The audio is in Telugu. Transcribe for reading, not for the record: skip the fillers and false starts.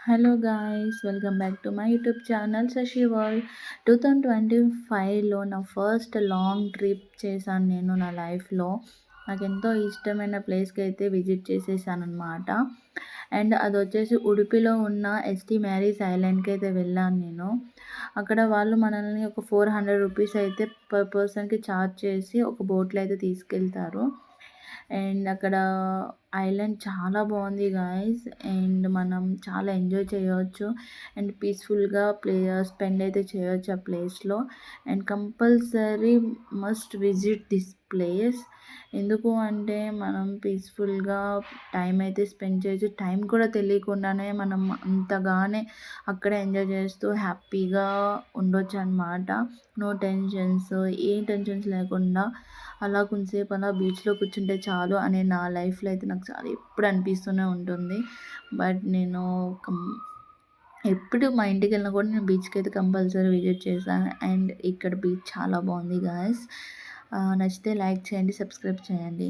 Hello guys, welcome back to my YouTube channel Sashi world. 2025లో నా ఫస్ట్ లాంగ్ ట్రిప్ చేశాను నేను నా లైఫ్లో. నాకు ఎంతో ఇష్టమైన ప్లేస్కి అయితే విజిట్ చేసేసాను అనమాట. అండ్ అది వచ్చేసి ఉడిపిలో ఉన్న ఎస్టీ మ్యారీస్ ఐలాండ్కి అయితే వెళ్ళాను నేను. అక్కడ వాళ్ళు మనల్ని ఒక 400 రూపీస్ అయితే పర్ పర్సన్కి ఛార్జ్ చేసి ఒక బోట్లో అయితే తీసుకెళ్తారు. అండ్ అక్కడ ఐలాండ్ చాలా బాగుంది గాయ్స్. అండ్ మనం చాలా ఎంజాయ్ చేయవచ్చు అండ్ పీస్ఫుల్గా స్పెండ్ అయితే చేయవచ్చు ఆ ప్లేస్లో. And compulsory must visit this place. ఎందుకు అంటే మనం పీస్ఫుల్గా టైం అయితే స్పెండ్ చేయొచ్చు. టైం కూడా తెలియకుండానే మనం అంతగానే అక్కడ ఎంజాయ్ చేస్తూ హ్యాపీగా ఉండొచ్చు అనమాట. నో టెన్షన్స్, ఏ టెన్షన్స్ లేకుండా అలా కొంతసేపు అలా బీచ్లో కూర్చుంటే చాలు అనే నా లైఫ్లో అయితే నాకు చాలా ఎప్పుడు అనిపిస్తూనే ఉంటుంది. బట్ నేను ఎప్పుడు మా ఇంటికి వెళ్ళినా కూడా నేను బీచ్కి అయితే కంపల్సరీ విజిట్ చేశాను. అండ్ ఇక్కడ బీచ్ చాలా బాగుంది గాయస్. నచ్చితే లైక్ చేయండి, సబ్స్క్రైబ్ చేయండి.